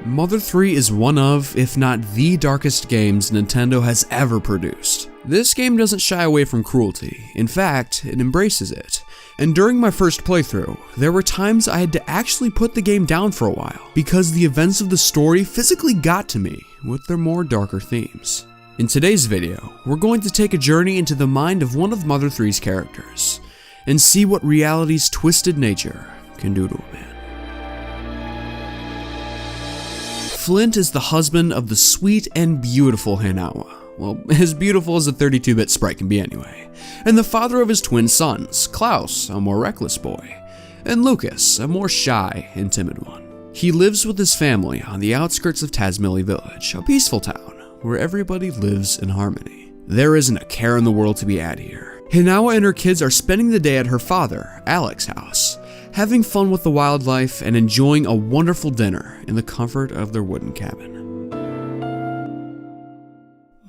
Mother 3 is one of, if not the darkest games Nintendo has ever produced. This game doesn't shy away from cruelty. In fact, it embraces it. And during my first playthrough, there were times I had to actually put the game down for a while because the events of the story physically got to me with their more darker themes. In today's video, we're going to take a journey into the mind of one of Mother 3's characters and see what reality's twisted nature can do to a man. Flint is the husband of the sweet and beautiful Hinawa. Well, as beautiful as a 32-bit sprite can be anyway. And the father of his twin sons, Klaus, a more reckless boy, and Lucas, a more shy and timid one. He lives with his family on the outskirts of Tazmily village, a peaceful town where everybody lives in harmony. There isn't a care in the world to be had here. Hinawa and her kids are spending the day at her father, Alex's house, having fun with the wildlife and enjoying a wonderful dinner in the comfort of their wooden cabin.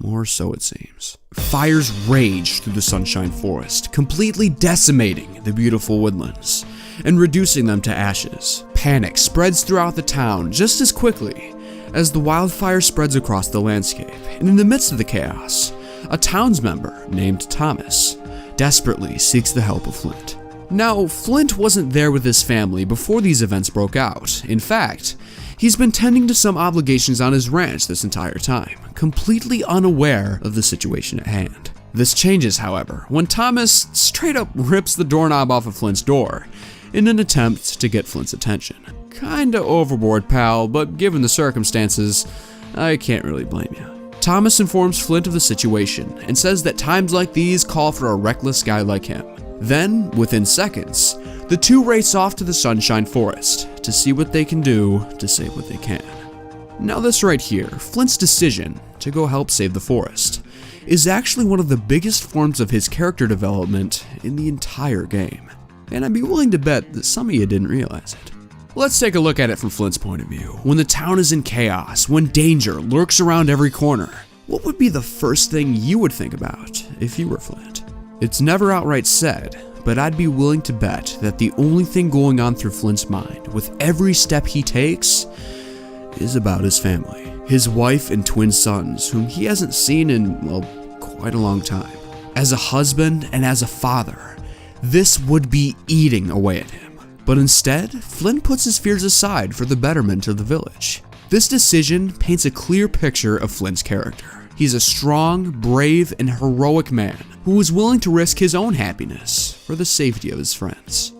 Or so it seems. Fires rage through the Sunshine Forest, completely decimating the beautiful woodlands and reducing them to ashes. Panic spreads throughout the town just as quickly as the wildfire spreads across the landscape. And in the midst of the chaos, a townsmember named Thomas desperately seeks the help of Flint. Now, Flint wasn't there with his family before these events broke out. In fact, he's been tending to some obligations on his ranch this entire time, completely unaware of the situation at hand. This changes, however, when Thomas straight up rips the doorknob off of Flint's door in an attempt to get Flint's attention. Kinda overboard, pal, but given the circumstances, I can't really blame you. Thomas informs Flint of the situation and says that times like these call for a reckless guy like him. Then, within seconds, the two race off to the Sunshine Forest to see what they can do to save what they can. Now this right here, Flint's decision to go help save the forest, is actually one of the biggest forms of his character development in the entire game. And I'd be willing to bet that some of you didn't realize it. Let's take a look at it from Flint's point of view. When the town is in chaos, when danger lurks around every corner, what would be the first thing you would think about if you were Flint? It's never outright said, but I'd be willing to bet that the only thing going on through Flint's mind with every step he takes is about his family. His wife and twin sons, whom he hasn't seen in, well, quite a long time. As a husband and as a father, this would be eating away at him. But instead, Flint puts his fears aside for the betterment of the village. This decision paints a clear picture of Flint's character. He's a strong, brave, and heroic man who is willing to risk his own happiness for the safety of his friends.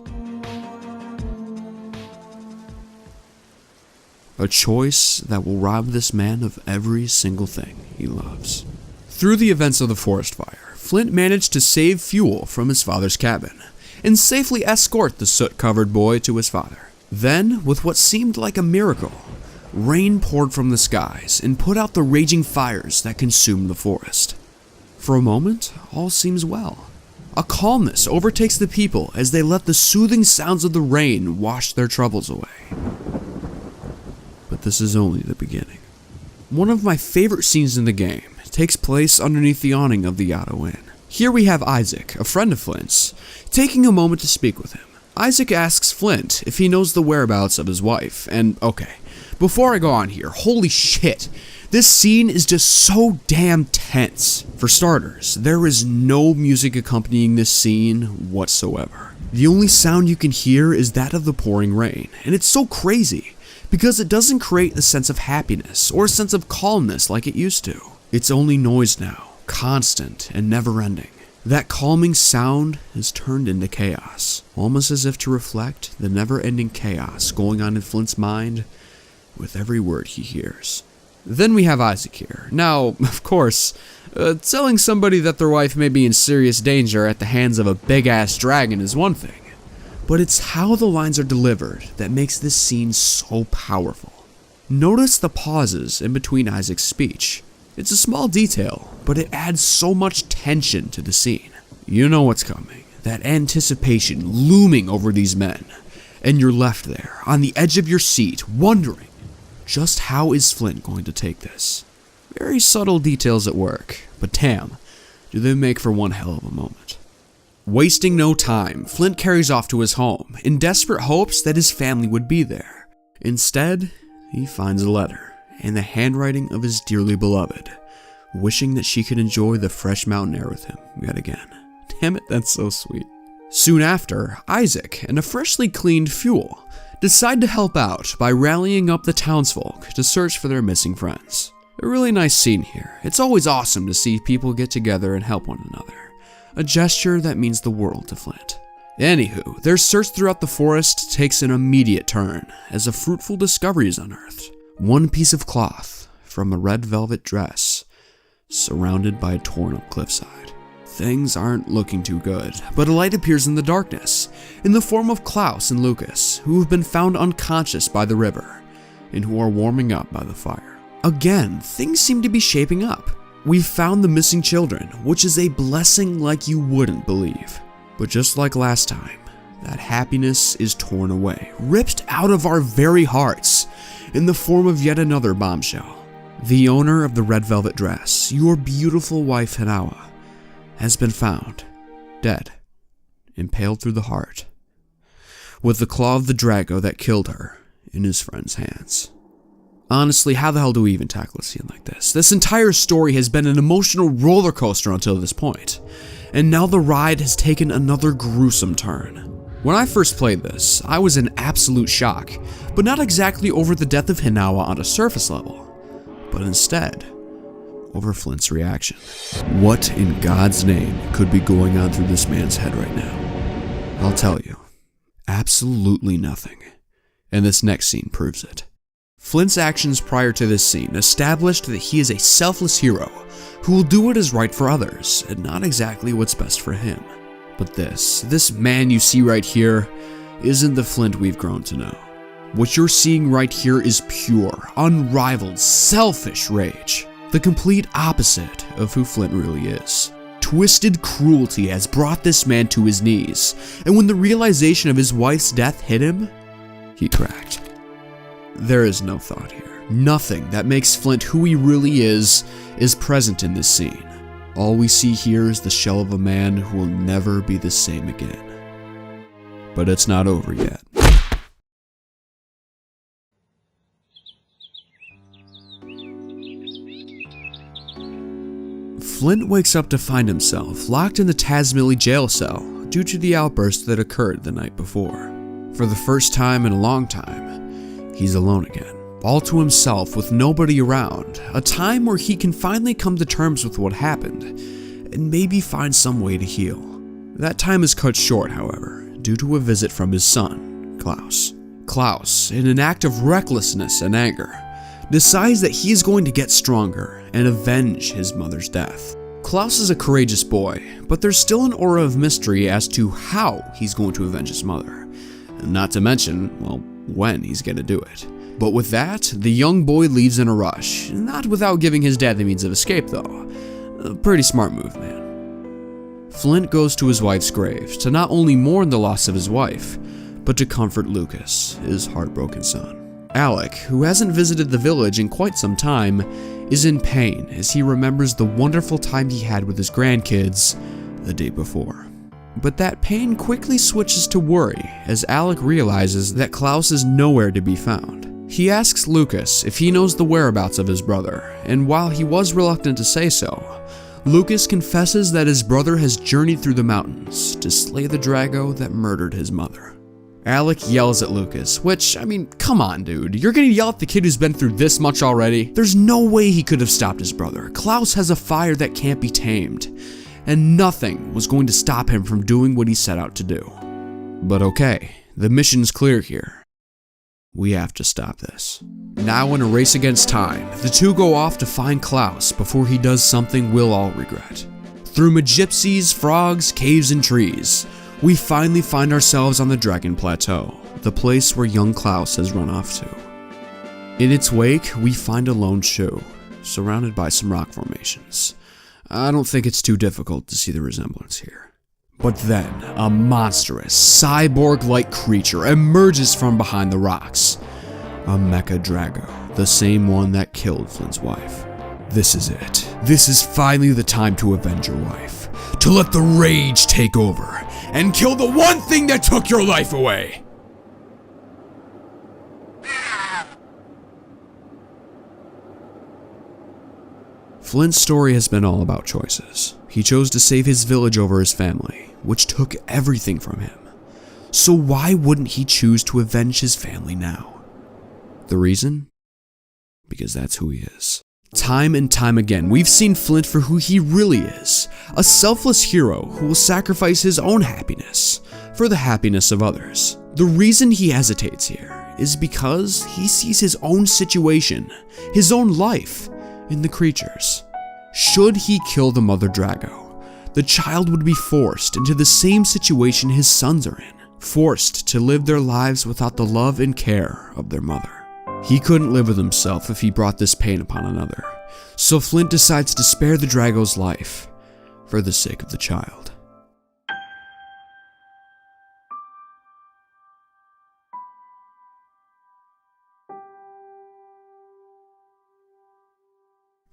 A choice that will rob this man of every single thing he loves. Through the events of the forest fire, Flint managed to save fuel from his father's cabin and safely escort the soot-covered boy to his father. Then, with what seemed like a miracle, rain poured from the skies and put out the raging fires that consumed the forest. For a moment, all seems well. A calmness overtakes the people as they let the soothing sounds of the rain wash their troubles away. But this is only the beginning. One of my favorite scenes in the game takes place underneath the awning of the Yado Inn. Here we have Isaac, a friend of Flint's, taking a moment to speak with him. Isaac asks Flint if he knows the whereabouts of his wife, and okay, before I go on here, holy shit, this scene is just so damn tense. For starters, there is no music accompanying this scene whatsoever. The only sound you can hear is that of the pouring rain, and it's so crazy because it doesn't create a sense of happiness or a sense of calmness like it used to. It's only noise now, constant and never-ending. That calming sound is turned into chaos, almost as if to reflect the never-ending chaos going on in Flint's mind with every word he hears. Then we have Isaac here. Now, of course, telling somebody that their wife may be in serious danger at the hands of a big-ass dragon is one thing, but it's how the lines are delivered that makes this scene so powerful. Notice the pauses in between Isaac's speech. It's a small detail, but it adds so much tension to the scene. You know what's coming, that anticipation looming over these men, and you're left there, on the edge of your seat, wondering, just how is Flint going to take this? Very subtle details at work, but damn, do they make for one hell of a moment. Wasting no time, Flint carries off to his home, in desperate hopes that his family would be there. Instead, he finds a letter in the handwriting of his dearly beloved, wishing that she could enjoy the fresh mountain air with him yet again. Damn it, that's so sweet. Soon after, Isaac and a freshly cleaned Fuel decide to help out by rallying up the townsfolk to search for their missing friends. A really nice scene here. It's always awesome to see people get together and help one another, a gesture that means the world to Flint. Anywho, their search throughout the forest takes an immediate turn as a fruitful discovery is unearthed. One piece of cloth from a red velvet dress surrounded by a torn up cliffside. Things aren't looking too good, but a light appears in the darkness in the form of Klaus and Lucas, who have been found unconscious by the river and who are warming up by the fire. Again, things seem to be shaping up. We've found the missing children, which is a blessing like you wouldn't believe. But just like last time, that happiness is torn away, ripped out of our very hearts in the form of yet another bombshell. The owner of the red velvet dress, your beautiful wife Hinawa, has been found, dead, impaled through the heart, with the claw of the Drago that killed her in his friend's hands. Honestly, how the hell do we even tackle a scene like this? This entire story has been an emotional roller coaster until this point, and now the ride has taken another gruesome turn. When I first played this, I was in absolute shock, but not exactly over the death of Hinawa on a surface level, but instead over Flint's reaction. What in God's name could be going on through this man's head right now? I'll tell you, absolutely nothing, and this next scene proves it. Flint's actions prior to this scene established that he is a selfless hero who will do what is right for others and not exactly what's best for him. But this man you see right here isn't the Flint we've grown to know. What you're seeing right here is pure, unrivaled, selfish rage. The complete opposite of who Flint really is. Twisted cruelty has brought this man to his knees, and when the realization of his wife's death hit him, he cracked. There is no thought here. Nothing that makes Flint who he really is present in this scene. All we see here is the shell of a man who will never be the same again. But it's not over yet. Flint wakes up to find himself locked in the Tazmily jail cell due to the outburst that occurred the night before. For the first time in a long time, he's alone again, all to himself with nobody around, a time where he can finally come to terms with what happened and maybe find some way to heal. That time is cut short, however, due to a visit from his son, Klaus. Klaus, in an act of recklessness and anger, decides that he is going to get stronger and avenge his mother's death. Klaus is a courageous boy, but there's still an aura of mystery as to how he's going to avenge his mother. Not to mention, well, when he's gonna do it. But with that, the young boy leaves in a rush, not without giving his dad the means of escape though. A pretty smart move, man. Flint goes to his wife's grave to not only mourn the loss of his wife, but to comfort Lucas, his heartbroken son. Alec, who hasn't visited the village in quite some time, is in pain as he remembers the wonderful time he had with his grandkids the day before. But that pain quickly switches to worry as Alec realizes that Klaus is nowhere to be found. He asks Lucas if he knows the whereabouts of his brother, and while he was reluctant to say so, Lucas confesses that his brother has journeyed through the mountains to slay the Drago that murdered his mother. Alec yells at Lucas, which, I mean, come on dude, you're gonna yell at the kid who's been through this much already? There's no way he could have stopped his brother. Klaus has a fire that can't be tamed, and nothing was going to stop him from doing what he set out to do. But okay, the mission's clear here. We have to stop this. Now in a race against time, the two go off to find Klaus before he does something we'll all regret. Through gypsies, frogs, caves, and trees, we finally find ourselves on the Dragon Plateau, the place where young Klaus has run off to. In its wake, we find a lone shoe, surrounded by some rock formations. I don't think it's too difficult to see the resemblance here. But then, a monstrous, cyborg-like creature emerges from behind the rocks. A Mecha Drago, the same one that killed Flint's wife. This is it. This is finally the time to avenge your wife. To let the rage take over, and kill the one thing that took your life away. Flint's story has been all about choices. He chose to save his village over his family, which took everything from him. So why wouldn't he choose to avenge his family now? The reason? Because that's who he is. Time and time again, we've seen Flint for who he really is, a selfless hero who will sacrifice his own happiness for the happiness of others. The reason he hesitates here is because he sees his own situation, his own life, in the creatures. Should he kill the mother Drago, the child would be forced into the same situation his sons are in, forced to live their lives without the love and care of their mother. He couldn't live with himself if he brought this pain upon another, so Flint decides to spare the Drago's life for the sake of the child.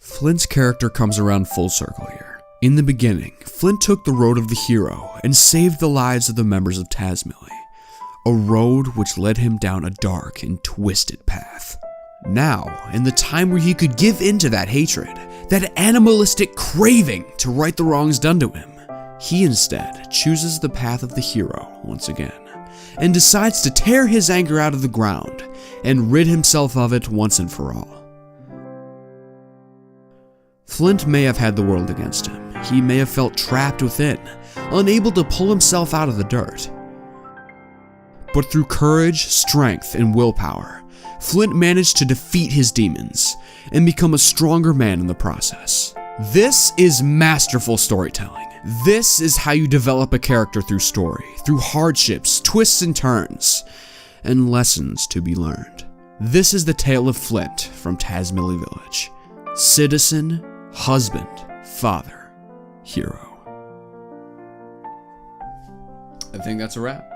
Flint's character comes around full circle here. In the beginning, Flint took the road of the hero and saved the lives of the members of Tazmily, a road which led him down a dark and twisted path. Now, in the time where he could give in to that hatred, that animalistic craving to right the wrongs done to him, he instead chooses the path of the hero once again, and decides to tear his anger out of the ground and rid himself of it once and for all. Flint may have had the world against him. He may have felt trapped within, unable to pull himself out of the dirt. But through courage, strength, and willpower, Flint managed to defeat his demons and become a stronger man in the process. This is masterful storytelling. This is how you develop a character through story, through hardships, twists and turns, and lessons to be learned. This is the tale of Flint from Tazmily Village. Citizen, husband, father, hero. I think that's a wrap.